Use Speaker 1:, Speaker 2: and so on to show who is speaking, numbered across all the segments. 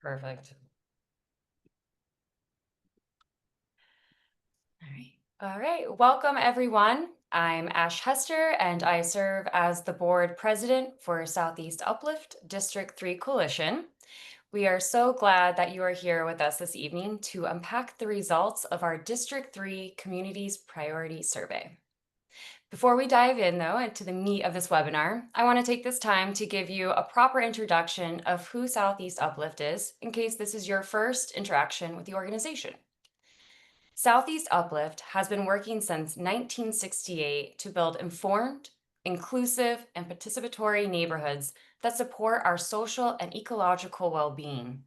Speaker 1: Perfect. All right. Welcome, everyone. I'm Ash Hester, and I serve as the board president for Southeast Uplift District 3 Coalition. We are so glad that you are here with us this evening to unpack the results of our District 3 Communities Priority Survey. Before we dive in, though, into the meat of this webinar, I want to take this time to give you a proper introduction of who Southeast Uplift is, in case this is your first interaction with the organization. Southeast Uplift has been working since 1968 to build informed, inclusive, and participatory neighborhoods that support our social and ecological well-being.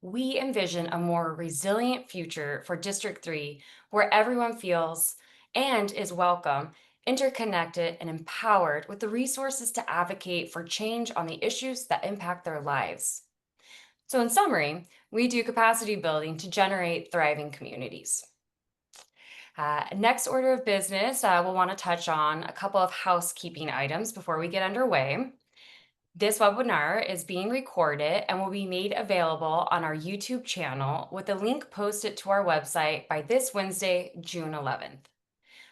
Speaker 1: We envision a more resilient future for District 3, where everyone feels and is welcome, interconnected, and empowered with the resources to advocate for change on the issues that impact their lives. So in summary, we do capacity building to generate thriving communities. Next order of business, we'll want to touch on a couple of housekeeping items before we get underway. This webinar is being recorded and will be made available on our YouTube channel with a link posted to our website by this Wednesday, June 11th.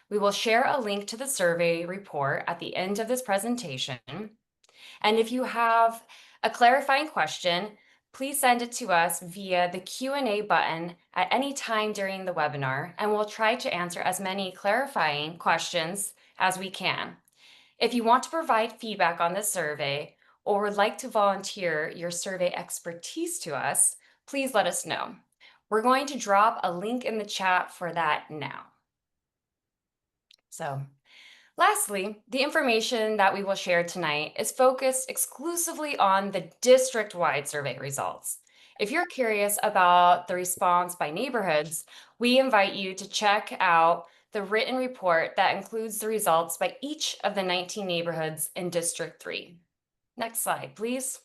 Speaker 1: We will share a link to the survey report at the end of this presentation. And if you have a clarifying question, please send it to us via the Q&A button at any time during the webinar, and we'll try to answer as many clarifying questions as we can. If you want to provide feedback on this survey or would like to volunteer your survey expertise to us, please let us know. We're going to drop a link in the chat for that now. So, lastly, the information that we will share tonight is focused exclusively on the district-wide survey results. If you're curious about the response by neighborhoods, we invite you to check out the written report that includes the results by each of the 19 neighborhoods in District 3. Next slide, please.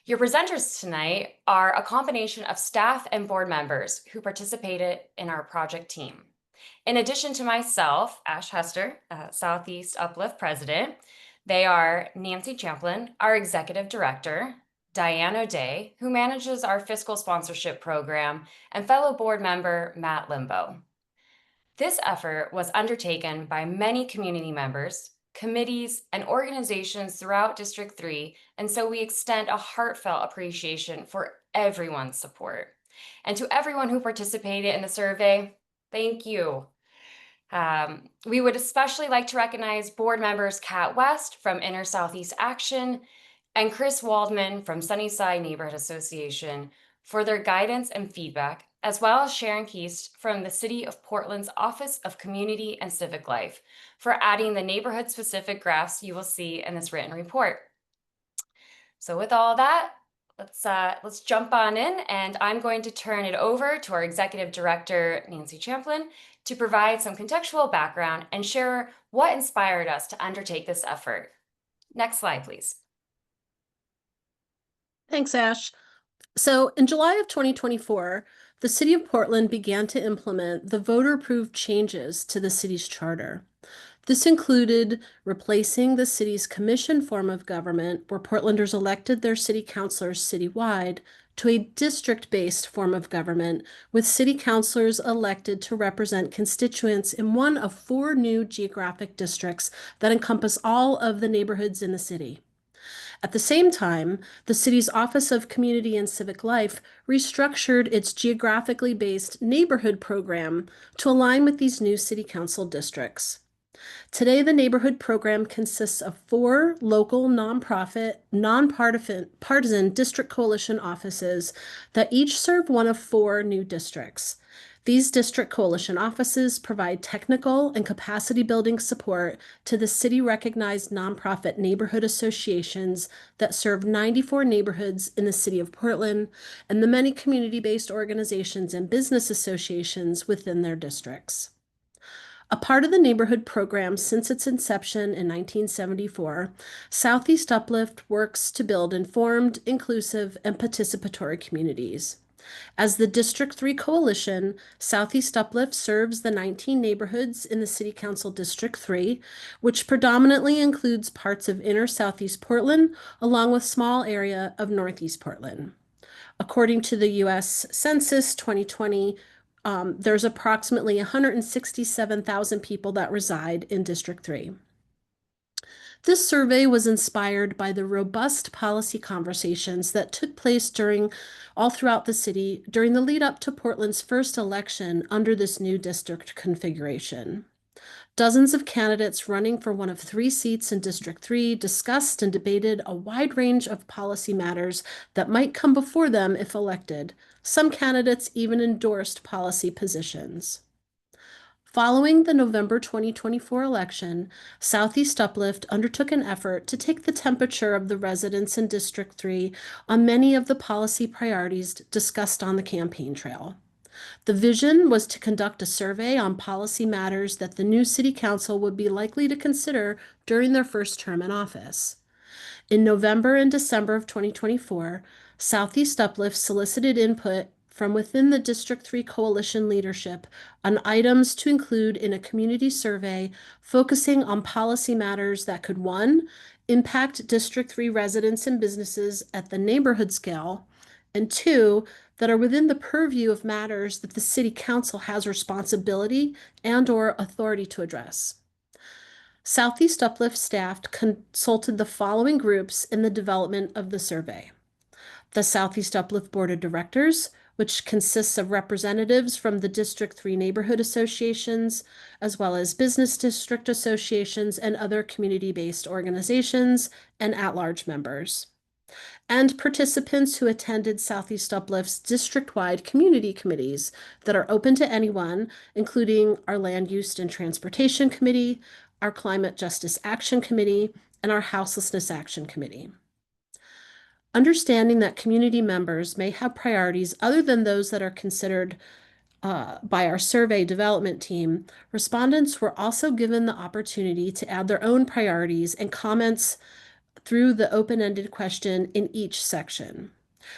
Speaker 1: Your presenters tonight are a combination of staff and board members who participated in our project team. In addition to myself, Ash Hester, Southeast Uplift president, they are Nancy Champlin, our executive director, Diane O'Day, who manages our fiscal sponsorship program, and fellow board member Matt Limbo. This effort was undertaken by many community members, committees, and organizations throughout District 3, and so we extend a heartfelt appreciation for everyone's support. And to everyone who participated in the survey, thank you. We would especially like to recognize board members Kat West from Inner Southeast Action and Chris Waldman from Sunnyside Neighborhood Association for their guidance and feedback, as well as Sharon Keast from the City of Portland's Office of Community and Civic Life for adding the neighborhood-specific graphs you will see in this written report. So with all that, let's jump on in, and I'm going to turn it over to our Executive Director, Nancy Champlin, to provide some contextual background and share what inspired us to undertake this effort. Next slide, please.
Speaker 2: Thanks, Ash. So in July of 2024, the City of Portland began to implement the voter-approved changes to the city's charter. This included replacing the city's commission form of government, where Portlanders elected their city councilors citywide, to a district-based form of government, with city councilors elected to represent constituents in one of 4 new geographic districts that encompass all of the neighborhoods in the city. At the same time, the city's Office of Community and Civic Life restructured its geographically based neighborhood program to align with these new city council districts. Today, the neighborhood program consists of 4 local nonprofit, nonpartisan district coalition offices that each serve one of 4 new districts. These district coalition offices provide technical and capacity building support to the city-recognized nonprofit neighborhood associations that serve 94 neighborhoods in the city of Portland and the many community-based organizations and business associations within their districts. A part of the neighborhood program since its inception in 1974, Southeast Uplift works to build informed, inclusive, and participatory communities. As the District 3 Coalition, Southeast Uplift serves the 19 neighborhoods in the City Council District 3, which predominantly includes parts of inner Southeast Portland, along with small area of Northeast Portland. According to the U.S. Census 2020, there's approximately 167,000 people that reside in District 3. This survey was inspired by the robust policy conversations that took place all throughout the city during the lead up to Portland's first election under this new district configuration. Dozens of candidates running for one of 3 seats in District 3 discussed and debated a wide range of policy matters that might come before them if elected. Some candidates even endorsed policy positions. Following the November 2024 election, Southeast Uplift undertook an effort to take the temperature of the residents in District 3 on many of the policy priorities discussed on the campaign trail. The vision was to conduct a survey on policy matters that the new City Council would be likely to consider during their first term in office. In November and December of 2024, Southeast Uplift solicited input from within the District 3 Coalition leadership on items to include in a community survey focusing on policy matters that could, 1, impact District 3 residents and businesses at the neighborhood scale, and 2, that are within the purview of matters that the City Council has responsibility and/or authority to address. Southeast Uplift staff consulted the following groups in the development of the survey: the Southeast Uplift Board of Directors, which consists of representatives from the District 3 neighborhood associations, as well as business district associations and other community-based organizations and at-large members, and participants who attended Southeast Uplift's district-wide community committees that are open to anyone, including our Land Use and Transportation Committee, our Climate Justice Action Committee, and our Houselessness Action Committee. Understanding that community members may have priorities other than those that are considered by our survey development team, respondents were also given the opportunity to add their own priorities and comments through the open-ended question in each section.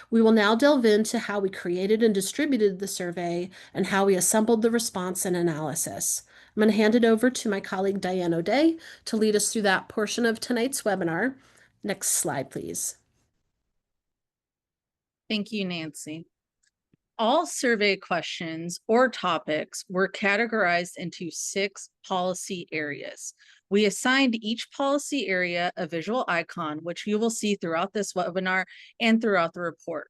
Speaker 2: We will now delve into how we created and distributed the survey and how we assembled the response and analysis. I'm going to hand it over to my colleague Diane O'Day to lead us through that portion of tonight's webinar. Next slide, please.
Speaker 3: Thank you, Nancy. All survey questions or topics were categorized into 6 policy areas. We assigned each policy area a visual icon, which you will see throughout this webinar and throughout the report.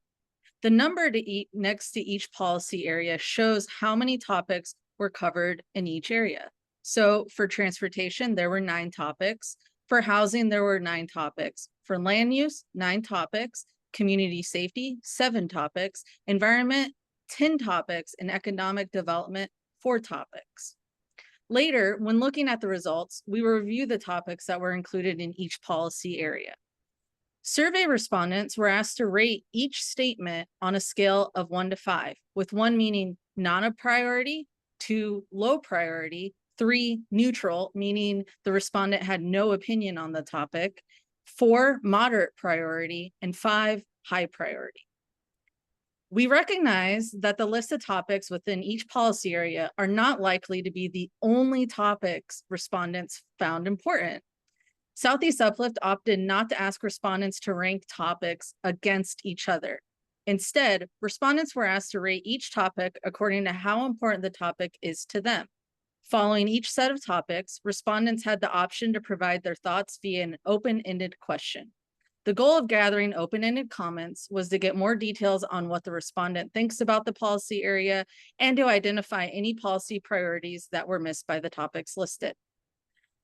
Speaker 3: The number next to each policy area shows how many topics were covered in each area. So for transportation, there were 9 topics. For housing, there were 9 topics. For land use, 9 topics. Community safety, 7 topics. Environment, 10 topics. And economic development, 4 topics. Later, when looking at the results, we will review the topics that were included in each policy area. Survey respondents were asked to rate each statement on a scale of 1 to 5, with 1 meaning not a priority, 2 low priority, 3 neutral, meaning the respondent had no opinion on the topic, 4 moderate priority, and 5 high priority. We recognize that the list of topics within each policy area are not likely to be the only topics respondents found important. Southeast Uplift opted not to ask respondents to rank topics against each other. Instead, respondents were asked to rate each topic according to how important the topic is to them. Following each set of topics, respondents had the option to provide their thoughts via an open-ended question. The goal of gathering open-ended comments was to get more details on what the respondent thinks about the policy area and to identify any policy priorities that were missed by the topics listed.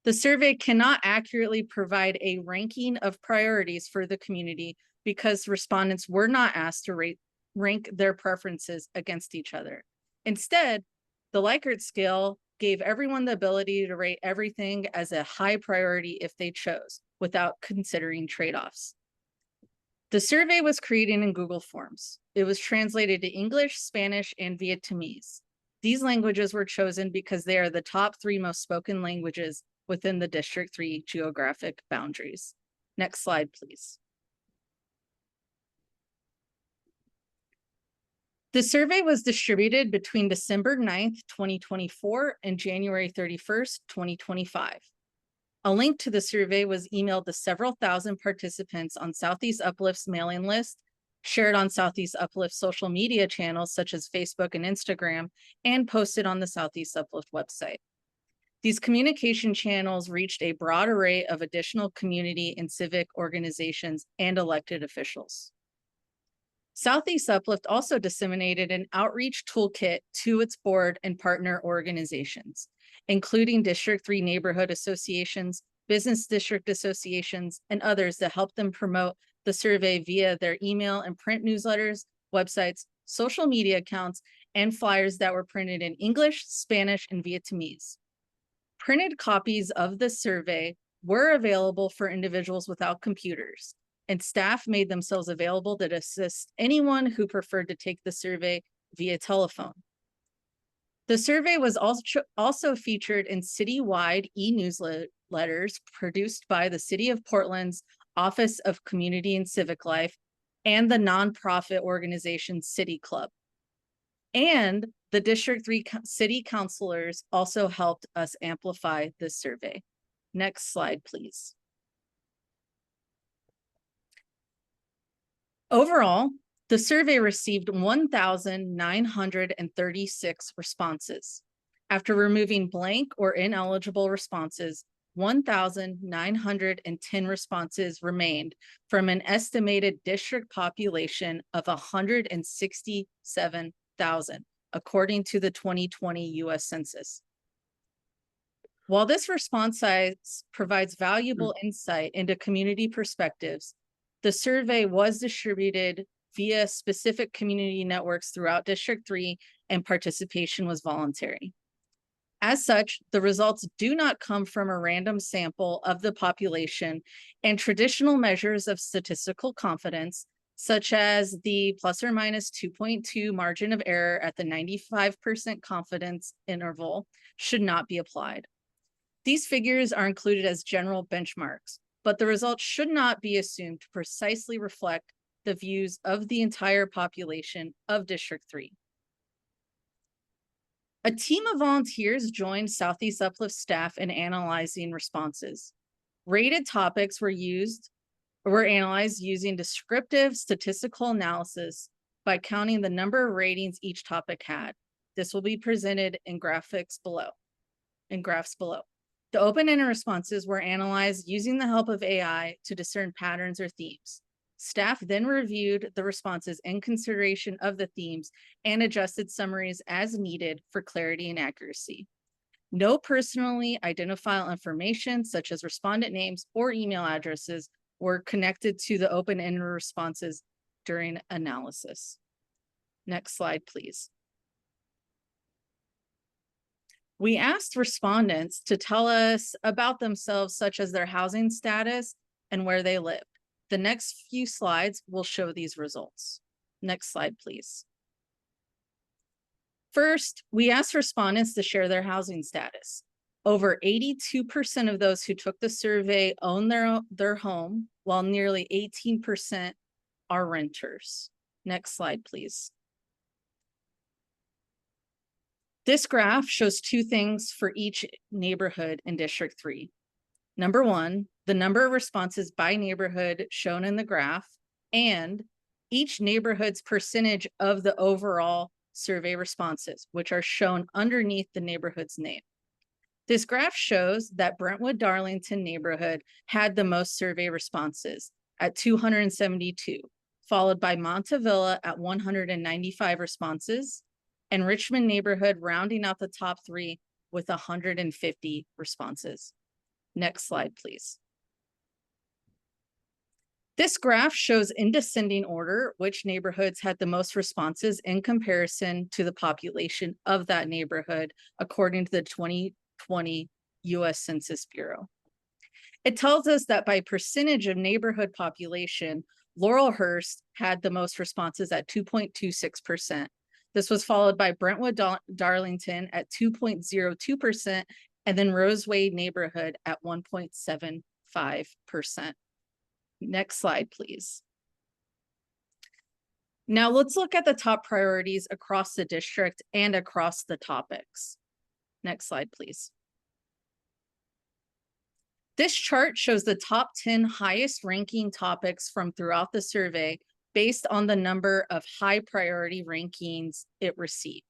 Speaker 3: The survey cannot accurately provide a ranking of priorities for the community because respondents were not asked to rank their preferences against each other. Instead, the Likert scale gave everyone the ability to rate everything as a high priority if they chose, without considering trade-offs. The survey was created in Google Forms. It was translated to English, Spanish, and Vietnamese. These languages were chosen because they are the top 3 most spoken languages within the District 3 geographic boundaries. Next slide, please. The survey was distributed between December 9th, 2024 and January 31st, 2025. A link to the survey was emailed to several thousand participants on Southeast Uplift's mailing list, shared on Southeast Uplift social media channels such as Facebook and Instagram, and posted on the Southeast Uplift website. These communication channels reached a broad array of additional community and civic organizations and elected officials. Southeast Uplift also disseminated an outreach toolkit to its board and partner organizations, including District 3 neighborhood associations, business district associations, and others that help them promote the survey via their email and print newsletters, websites, social media accounts, and flyers that were printed in English, Spanish, and Vietnamese. Printed copies of the survey were available for individuals without computers, and staff made themselves available to assist anyone who preferred to take the survey via telephone. The survey was also featured in citywide e-newsletters produced by the City of Portland's Office of Community and Civic Life and the nonprofit organization City Club. And the District 3 City Councilors also helped us amplify this survey. Next slide, please. Overall, the survey received 1,936 responses. After removing blank or ineligible responses, 1,910 responses remained from an estimated district population of 167,000, according to the 2020 US Census. While this response size provides valuable insight into community perspectives, the survey was distributed via specific community networks throughout District 3, and participation was voluntary. As such, the results do not come from a random sample of the population, and traditional measures of statistical confidence, such as the plus or minus 2.2 margin of error at the 95% confidence interval, should not be applied. These figures are included as general benchmarks, but the results should not be assumed to precisely reflect the views of the entire population of District 3. A team of volunteers joined Southeast Uplift staff in analyzing responses. Rated topics were analyzed using descriptive statistical analysis by counting the number of ratings each topic had. This will be presented in graphs below. The open-ended responses were analyzed using the help of AI to discern patterns or themes. Staff then reviewed the responses in consideration of the themes and adjusted summaries as needed for clarity and accuracy. No personally identifiable information, such as respondent names or email addresses, were connected to the open-ended responses during analysis. Next slide, please. We asked respondents to tell us about themselves, such as their housing status and where they lived. The next few slides will show these results. Next slide, please. First, we asked respondents to share their housing status. Over 82% of those who took the survey own their home, while nearly 18% are renters. Next slide, please. This graph shows two things for each neighborhood in District 3. Number one, the number of responses by neighborhood shown in the graph, and each neighborhood's percentage of the overall survey responses, which are shown underneath the neighborhood's name. This graph shows that Brentwood-Darlington neighborhood had the most survey responses at 272, followed by Montevilla at 195 responses, and Richmond neighborhood rounding out the top three with 150 responses. Next slide, please. This graph shows in descending order which neighborhoods had the most responses in comparison to the population of that neighborhood, according to the 2020 US Census Bureau. It tells us that by percentage of neighborhood population, Laurelhurst had the most responses at 2.26%. This was followed by Brentwood-Darlington at 2.02%, and then Roseway neighborhood at 1.75%. Next slide, please. Now let's look at the top priorities across the district and across the topics. Next slide, please. This chart shows the top 10 highest ranking topics from throughout the survey based on the number of high priority rankings it received.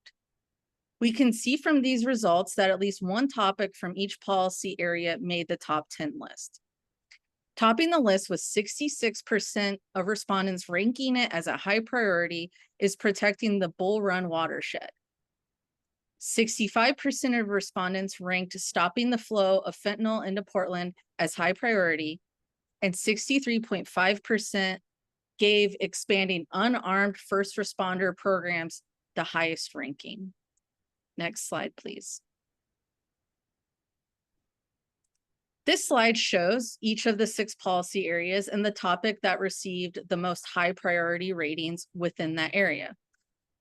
Speaker 3: We can see from these results that at least one topic from each policy area made the top 10 list. Topping the list with 66% of respondents ranking it as a high priority is protecting the Bull Run watershed. 65% of respondents ranked stopping the flow of fentanyl into Portland as high priority, and 63.5% gave expanding unarmed first responder programs the highest ranking. Next slide, please. This slide shows each of the 6 policy areas and the topic that received the most high priority ratings within that area.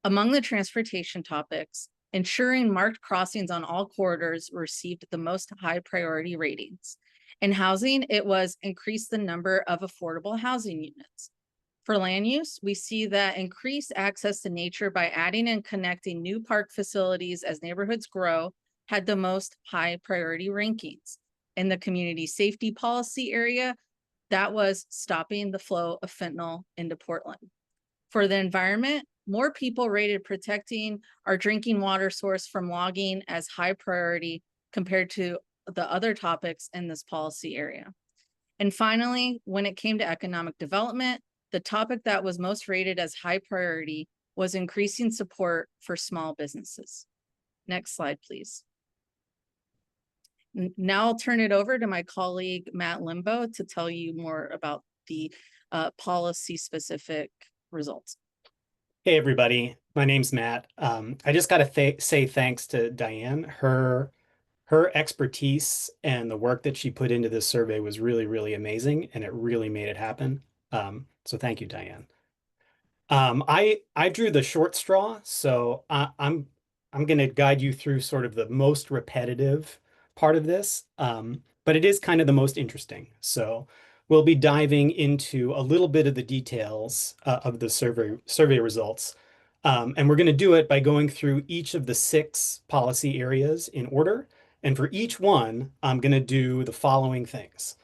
Speaker 3: Among the transportation topics, ensuring marked crossings on all corridors received the most high priority ratings. In housing, it was increase the number of affordable housing units. For land use, we see that increased access to nature by adding and connecting new park facilities as neighborhoods grow had the most high priority rankings. In the community safety policy area, that was stopping the flow of fentanyl into Portland. For the environment, more people rated protecting our drinking water source from logging as high priority compared to the other topics in this policy area. And finally, when it came to economic development, the topic that was most rated as high priority was increasing support for small businesses. Next slide, please. Now I'll turn it over to my colleague, Matt Limbo, to tell you more about the policy-specific results.
Speaker 4: Hey, everybody. My name's Matt. I just got to say thanks to Diane. Her expertise and the work that she put into this survey was really, really amazing, and it really made it happen. So thank you, Diane. I drew the short straw, so I'm going to guide you through sort of the most repetitive part of this, but it is kind of the most interesting. So we'll be diving into a little bit of the details of the survey results. And we're going to do it by going through each of the 6 policy areas in order. And for each one, I'm going to do the following things.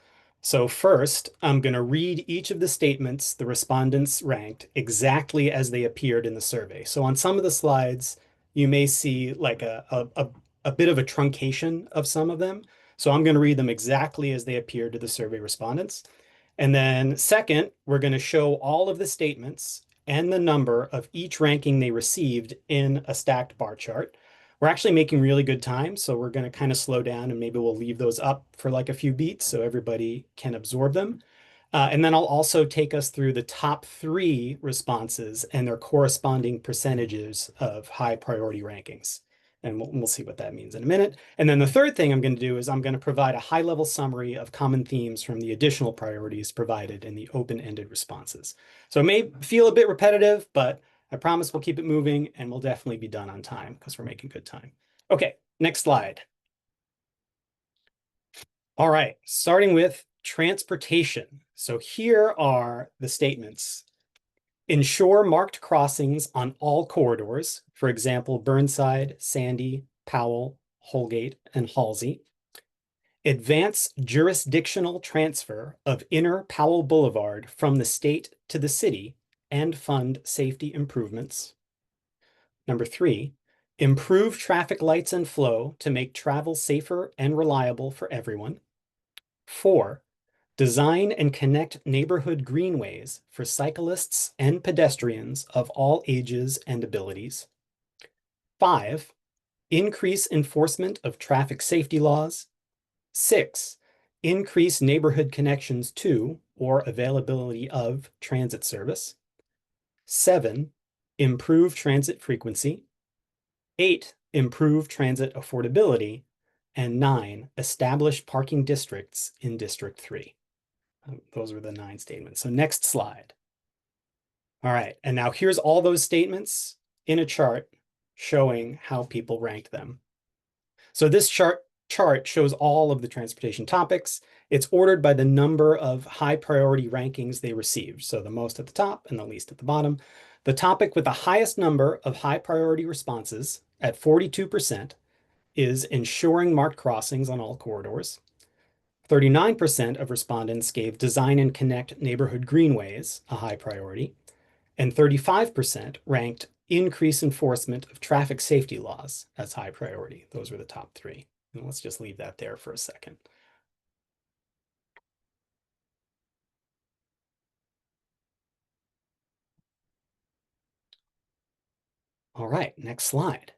Speaker 4: So first, I'm going to read each of the statements the respondents ranked exactly as they appeared in the survey. So on some of the slides, you may see like a bit of a truncation of some of them. So I'm going to read them exactly as they appeared to the survey respondents. And then second, we're going to show all of the statements and the number of each ranking they received in a stacked bar chart. We're actually making really good time, so we're going to kind of slow down and maybe we'll leave those up for like a few beats so everybody can absorb them. And then I'll also take us through the top 3 responses and their corresponding percentages of high priority rankings. And we'll see what that means in a minute. And then the third thing I'm going to do is I'm going to provide a high-level summary of common themes from the additional priorities provided in the open-ended responses. So it may feel a bit repetitive, but I promise we'll keep it moving and we'll definitely be done on time because we're making good time. Okay, next slide. All right, starting with transportation. So here are the statements. Ensure marked crossings on all corridors, for example, Burnside, Sandy, Powell, Holgate, and Halsey. Advance jurisdictional transfer of Inner Powell Boulevard from the state to the city and fund safety improvements. Number 3, improve traffic lights and flow to make travel safer and reliable for everyone. 4, design and connect neighborhood greenways for cyclists and pedestrians of all ages and abilities. 5, increase enforcement of traffic safety laws. 6, increase neighborhood connections to or availability of transit service. 7, improve transit frequency. 8, improve transit affordability. And 9, establish parking districts in District 3. Those were the 9 statements. So next slide. All right, and now here's all those statements in a chart showing how people ranked them. So this chart shows all of the transportation topics. It's ordered by the number of high priority rankings they received. So the most at the top and the least at the bottom. The topic with the highest number of high priority responses at 42% is ensuring marked crossings on all corridors. 39% of respondents gave design and connect neighborhood greenways a high priority, and 35% ranked increase enforcement of traffic safety laws as high priority. Those were the top three. And let's just leave that there for a second. All right, next slide.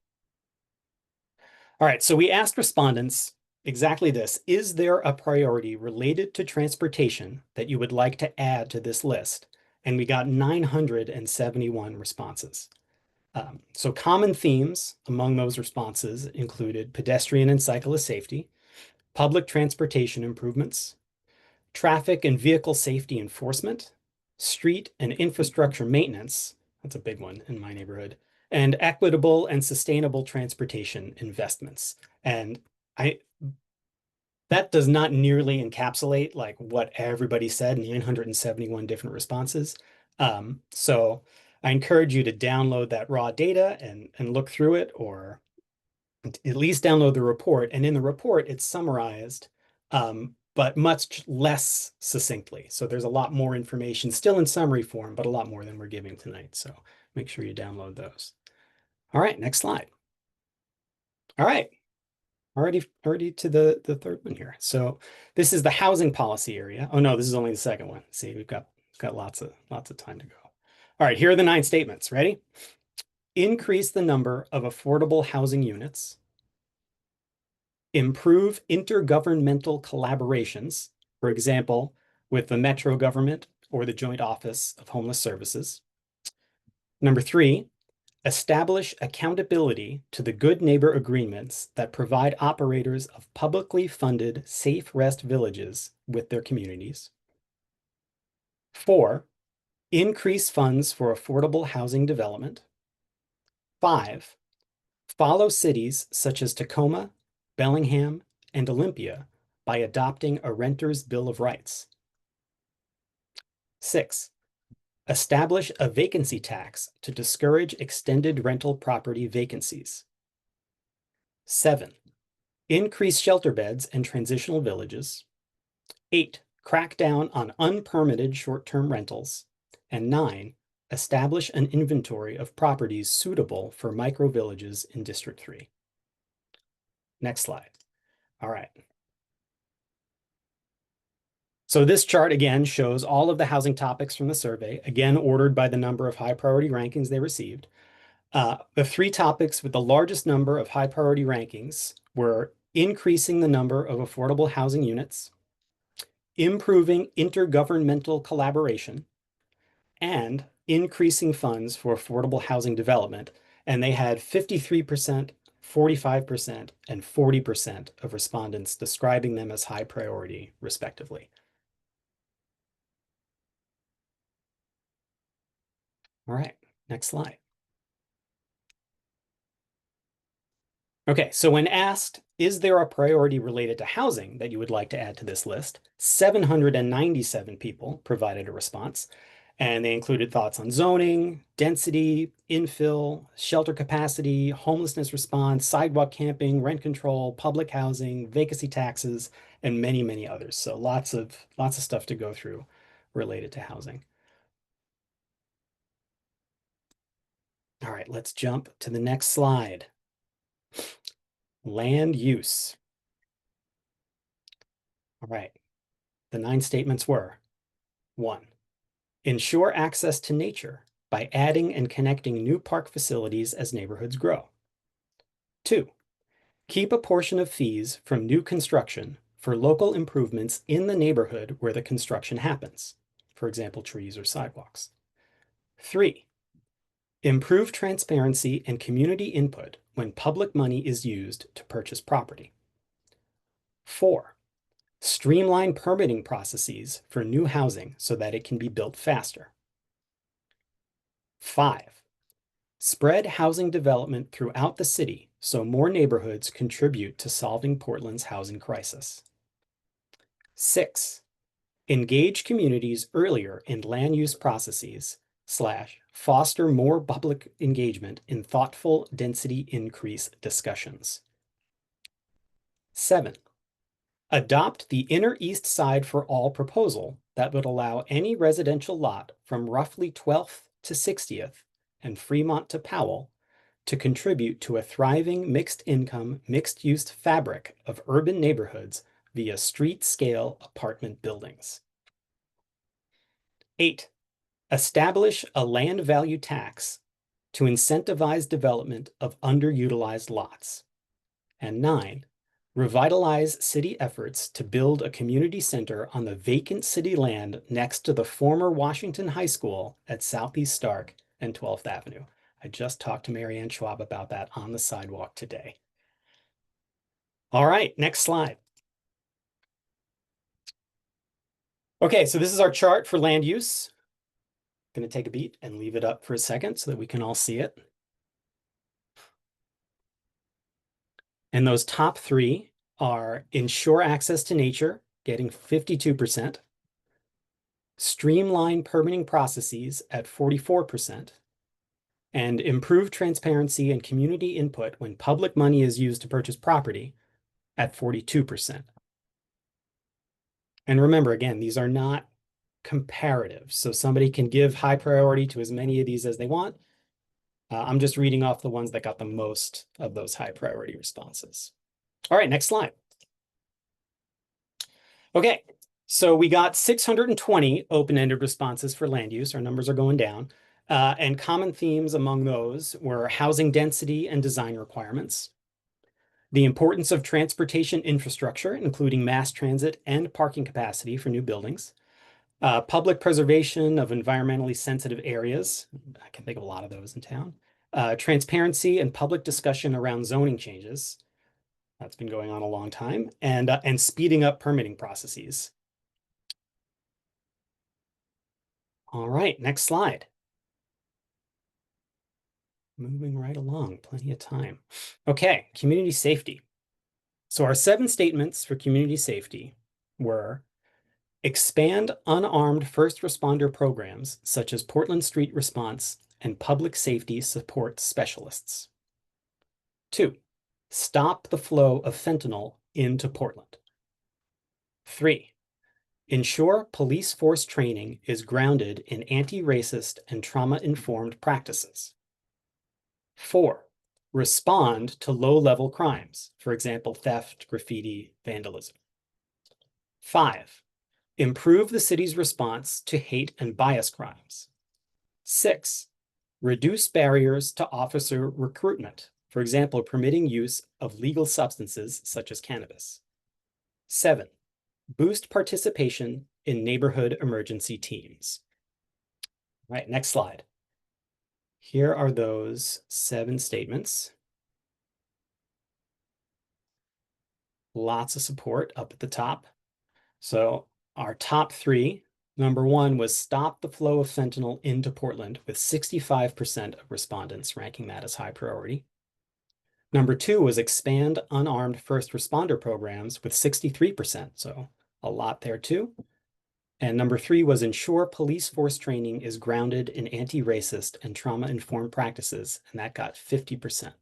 Speaker 4: All right, so we asked respondents exactly this. Is there a priority related to transportation that you would like to add to this list? And we got 971 responses. So common themes among those responses included pedestrian and cyclist safety, public transportation improvements, traffic and vehicle safety enforcement, street and infrastructure maintenance, that's a big one in my neighborhood, and equitable and sustainable transportation investments. And that does not nearly encapsulate like what everybody said, 971 different responses. So I encourage you to download that raw data and look through it, or at least download the report. And in the report, it's summarized, but much less succinctly. So there's a lot more information still in summary form, but a lot more than we're giving tonight. So make sure you download those. All right, next slide. All right, already to the third one here. So this is the housing policy area. Oh no, this is only the second one. See, we've got lots of time to go. All right, here are the 9 statements. Ready? Increase the number of affordable housing units. Improve intergovernmental collaborations, for example, with the Metro government or the Joint Office of Homeless Services. Number 3, establish accountability to the good neighbor agreements that provide operators of publicly funded safe rest villages with their communities. 4, increase funds for affordable housing development. 5, follow cities such as Tacoma, Bellingham, and Olympia by adopting a renter's bill of rights. 6, establish a vacancy tax to discourage extended rental property vacancies. 7, increase shelter beds and transitional villages. 8, crack down on unpermitted short-term rentals. And 9, establish an inventory of properties suitable for micro-villages in District 3. Next slide. All right. So this chart again shows all of the housing topics from the survey, again ordered by the number of high priority rankings they received. The 3 topics with the largest number of high priority rankings were increasing the number of affordable housing units, improving intergovernmental collaboration, and increasing funds for affordable housing development. And they had 53%, 45%, and 40% of respondents describing them as high priority, respectively. All right, next slide. Okay, so when asked, is there a priority related to housing that you would like to add to this list? 797 people provided a response, and they included thoughts on zoning, density, infill, shelter capacity, homelessness response, sidewalk camping, rent control, public housing, vacancy taxes, and many, many others. So lots of stuff to go through related to housing. All right, let's jump to the next slide. Land use. All right, the 9 statements were: 1, ensure access to nature by adding and connecting new park facilities as neighborhoods grow. 2, keep a portion of fees from new construction for local improvements in the neighborhood where the construction happens, for example, trees or sidewalks. 3, improve transparency and community input when public money is used to purchase property. 4, streamline permitting processes for new housing so that it can be built faster. 5, spread housing development throughout the city so more neighborhoods contribute to solving Portland's housing crisis. 6, engage communities earlier in land use processes / foster more public engagement in thoughtful density increase discussions. 7, adopt the inner east side for all proposal that would allow any residential lot from roughly 12th to 60th and Fremont to Powell to contribute to a thriving mixed income, mixed use fabric of urban neighborhoods via street scale apartment buildings. 8, establish a land value tax to incentivize development of underutilized lots. And 9, revitalize city efforts to build a community center on the vacant city land next to the former Washington High School at Southeast Stark and 12th Avenue. I just talked to Marianne Schwab about that on the sidewalk today. All right, next slide. Okay, so this is our chart for land use. I'm going to take a beat and leave it up for a second so that we can all see it. And those top 3 are ensure access to nature, getting 52%, streamline permitting processes at 44%, and improve transparency and community input when public money is used to purchase property at 42%. And remember, again, these are not comparative. So somebody can give high priority to as many of these as they want. I'm just reading off the ones that got the most of those high priority responses. All right, next slide. Okay, so we got 620 open-ended responses for land use. Our numbers are going down. And common themes among those were housing density and design requirements, the importance of transportation infrastructure, including mass transit and parking capacity for new buildings, public preservation of environmentally sensitive areas. I can think of a lot of those in town. Transparency and public discussion around zoning changes. That's been going on a long time. And speeding up permitting processes. All right, next slide. Moving right along, plenty of time. Okay, community safety. So our 7 statements for community safety were: expand unarmed first responder programs such as Portland Street Response and public safety support specialists. 2, stop the flow of fentanyl into Portland. 3, ensure police force training is grounded in anti-racist and trauma-informed practices. 4, respond to low-level crimes, for example, theft, graffiti, vandalism. 5, improve the city's response to hate and bias crimes. 6, reduce barriers to officer recruitment, for example, permitting use of legal substances such as cannabis. 7, boost participation in neighborhood emergency teams. All right, next slide. Here are those 7 statements. Lots of support up at the top. So our top 3, number 1 was stop the flow of fentanyl into Portland, with 65% of respondents ranking that as high priority. Number 2 was expand unarmed first responder programs with 63%, so a lot there too. And number 3 was ensure police force training is grounded in anti-racist and trauma-informed practices, and that got 50%.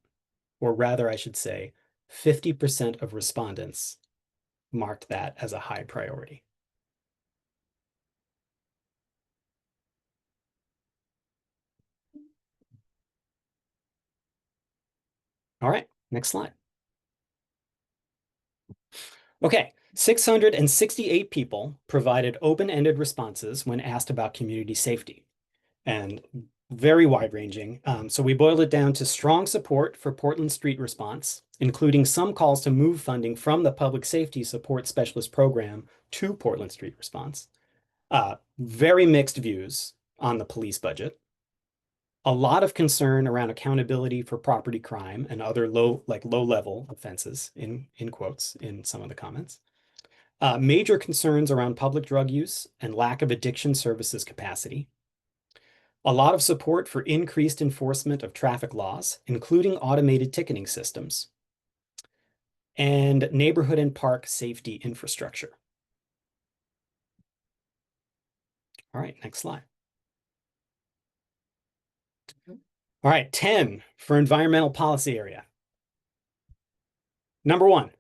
Speaker 4: Or rather, I should say, 50% of respondents marked that as a high priority. All right, next slide. Okay, 668 people provided open-ended responses when asked about community safety, and very wide-ranging. So we boiled it down to strong support for Portland Street Response, including some calls to move funding from the Public Safety Support Specialist Program to Portland Street Response. Very mixed views on the police budget. A lot of concern around accountability for property crime and other low-level offenses, in quotes, in some of the comments. Major concerns around public drug use and lack of addiction services capacity. A lot of support for increased enforcement of traffic laws, including automated ticketing systems. And neighborhood and park safety infrastructure. All right, next slide. All right, 10 for environmental policy area. Number 1,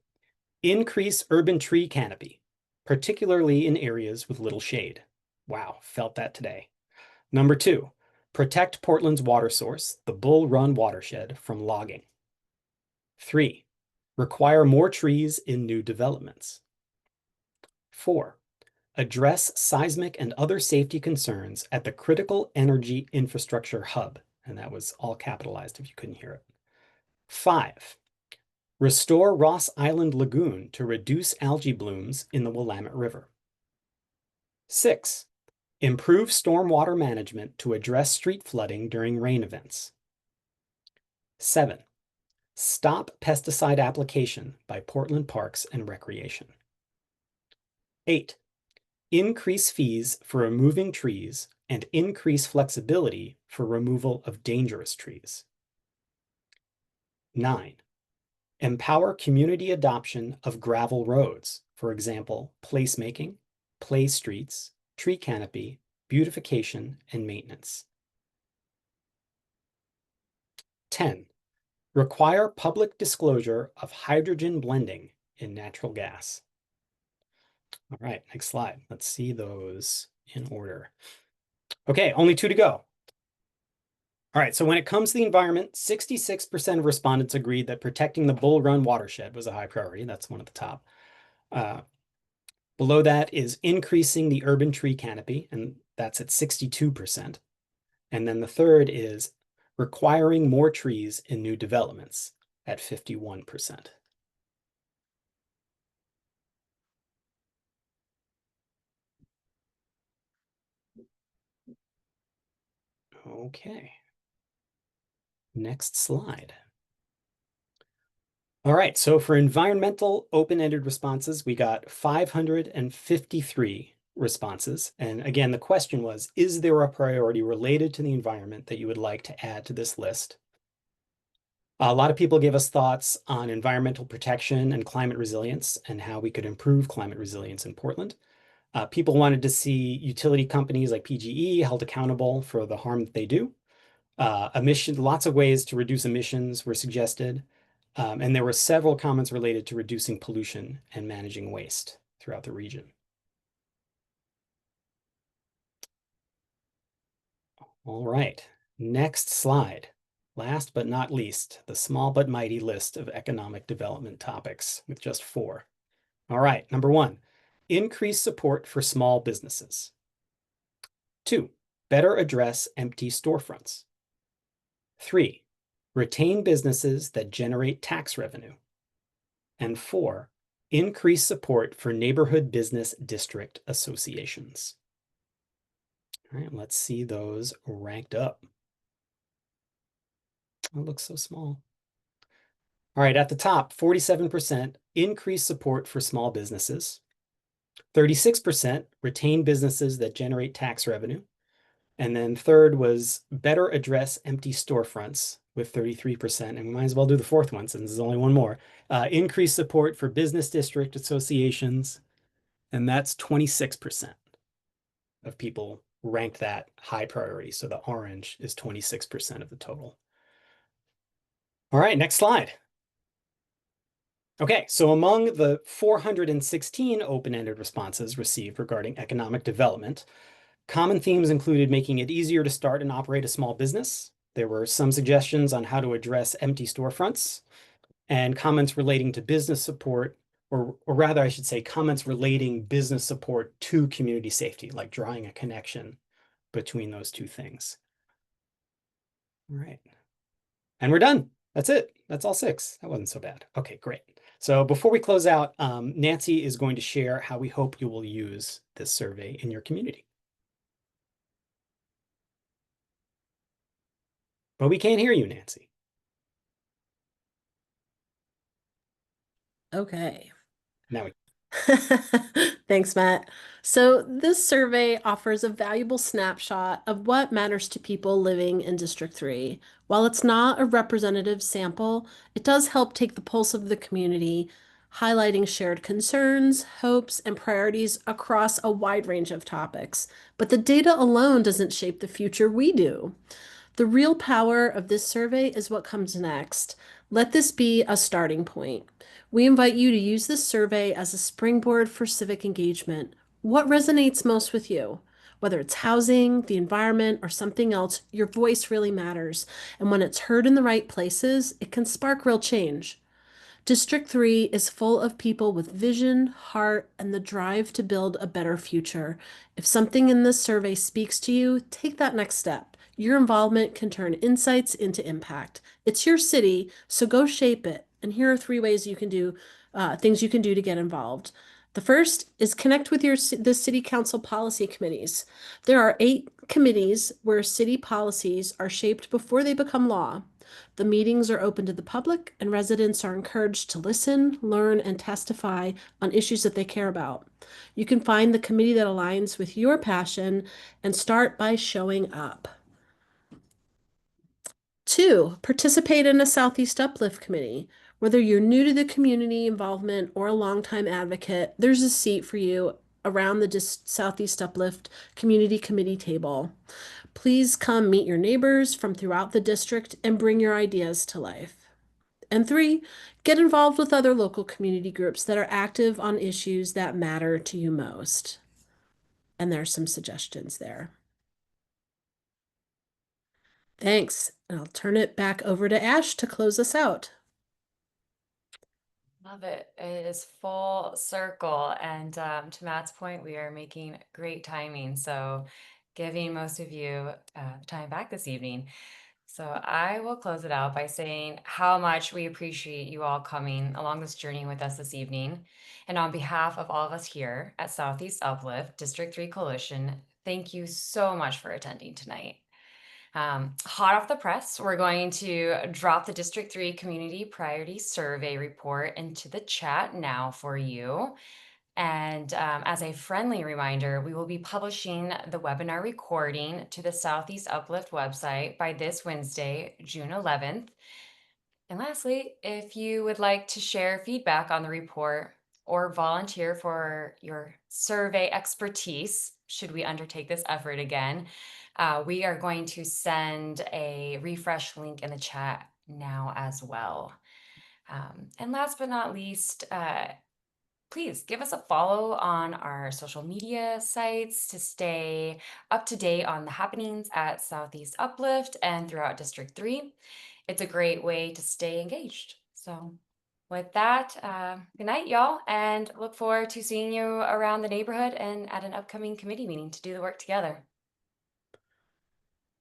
Speaker 4: increase urban tree canopy, particularly in areas with little shade. Wow, felt that today. Number 2, protect Portland's water source, the Bull Run watershed, from logging. 3, require more trees in new developments. 4, address seismic and other safety concerns at the critical energy infrastructure hub. And that was all capitalized if you couldn't hear it. 5, restore Ross Island Lagoon to reduce algae blooms in the Willamette River. 6, improve stormwater management to address street flooding during rain events. 7, stop pesticide application by Portland Parks and Recreation. 8, increase fees for removing trees and increase flexibility for removal of dangerous trees. 9, empower community adoption of gravel roads, for example, placemaking, play streets, tree canopy, beautification, and maintenance. 10, require public disclosure of hydrogen blending in natural gas. All right, next slide. Let's see those in order. Okay, only 2 to go. All right, so when it comes to the environment, 66% of respondents agreed that protecting the Bull Run watershed was a high priority. That's one at the top. Below that is increasing the urban tree canopy, and that's at 62%. And then the third is requiring more trees in new developments at 51%. Okay. Next slide. All right, so for environmental open-ended responses, we got 553 responses. And again, the question was, is there a priority related to the environment that you would like to add to this list? A lot of people gave us thoughts on environmental protection and climate resilience and how we could improve climate resilience in Portland. People wanted to see utility companies like PGE held accountable for the harm that they do. Lots of ways to reduce emissions were suggested. And there were several comments related to reducing pollution and managing waste throughout the region. All right, next slide. Last but not least, the small but mighty list of economic development topics with just 4. All right, number 1, increase support for small businesses. 2, better address empty storefronts. 3, retain businesses that generate tax revenue. And 4, increase support for neighborhood business district associations. All right, let's see those ranked up. Oh, it looks so small. All right, at the top, 47% increase support for small businesses. 36% retain businesses that generate tax revenue. And then third was better address empty storefronts with 33%. And we might as well do the fourth one since there's only one more. Increase support for business district associations. And that's 26% of people ranked that high priority. So the orange is 26% of the total. All right, next slide. Okay, so among the 416 open-ended responses received regarding economic development, common themes included making it easier to start and operate a small business. There were some suggestions on how to address empty storefronts and comments relating to business support, or rather, I should say, comments relating business support to community safety, like drawing a connection between those two things. All right. And we're done. That's it. That's all 6. That wasn't so bad. Okay, great. So before we close out, Nancy is going to share how we hope you will use this survey in your community. But we can't hear you, Nancy.
Speaker 2: Okay.
Speaker 4: Now we
Speaker 2: Thanks, Matt. So this survey offers a valuable snapshot of what matters to people living in District 3. While it's not a representative sample, it does help take the pulse of the community, highlighting shared concerns, hopes, and priorities across a wide range of topics. But the data alone doesn't shape the future we do. The real power of this survey is what comes next. Let this be a starting point. We invite you to use this survey as a springboard for civic engagement. What resonates most with you? Whether it's housing, the environment, or something else, your voice really matters. And when it's heard in the right places, it can spark real change. District 3 is full of people with vision, heart, and the drive to build a better future. If something in this survey speaks to you, take that next step. Your involvement can turn insights into impact. It's your city, so go shape it. And here are 3 ways you can do things you can do to get involved. The first is connect with the city council policy committees. There are 8 committees where city policies are shaped before they become law. The meetings are open to the public, and residents are encouraged to listen, learn, and testify on issues that they care about. You can find the committee that aligns with your passion and start by showing up. 2, participate in a Southeast Uplift committee. Whether you're new to the community involvement or a longtime advocate, there's a seat for you around the Southeast Uplift Community Committee table. Please come meet your neighbors from throughout the district and bring your ideas to life. And 3, get involved with other local community groups that are active on issues that matter to you most. And there's some suggestions there. Thanks. And I'll turn it back over to Ash to close us out.
Speaker 1: Love it. It is full circle. And to Matt's point, we are making great timing. So giving most of you time back this evening. So I will close it out by saying how much we appreciate you all coming along this journey with us this evening. And on behalf of all of us here at Southeast Uplift District 3 Coalition, thank you so much for attending tonight. Hot off the press, we're going to drop the District 3 Community Priority Survey report into the chat now for you. And as a friendly reminder, we will be publishing the webinar recording to the Southeast Uplift website by this Wednesday, June 11th. And lastly, if you would like to share feedback on the report or volunteer for your survey expertise, should we undertake this effort again, we are going to send a refresh link in the chat now as well. And last but not least, please give us a follow on our social media sites to stay up to date on the happenings at Southeast Uplift and throughout District 3. It's a great way to stay engaged. So with that, good night, y'all, and look forward to seeing you around the neighborhood and at an upcoming committee meeting to do the work together.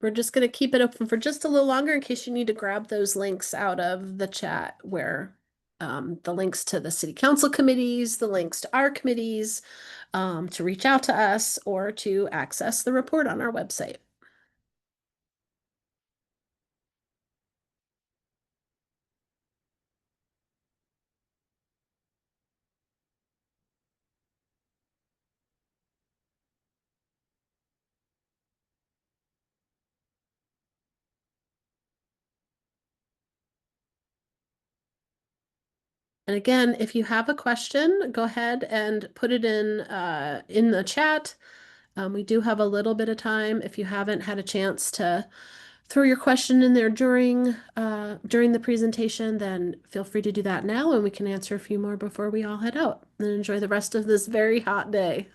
Speaker 2: We're just going to keep it open for just a little longer in case you need to grab those links out of the chat where the links to the city council committees, the links to our committees, to reach out to us or to access the report on our website. And again, if you have a question, go ahead and put it in the chat. We do have a little bit of time. If you haven't had a chance to throw your question in there during the presentation, then feel free to do that now, and we can answer a few more before we all head out. And enjoy the rest of this very hot day.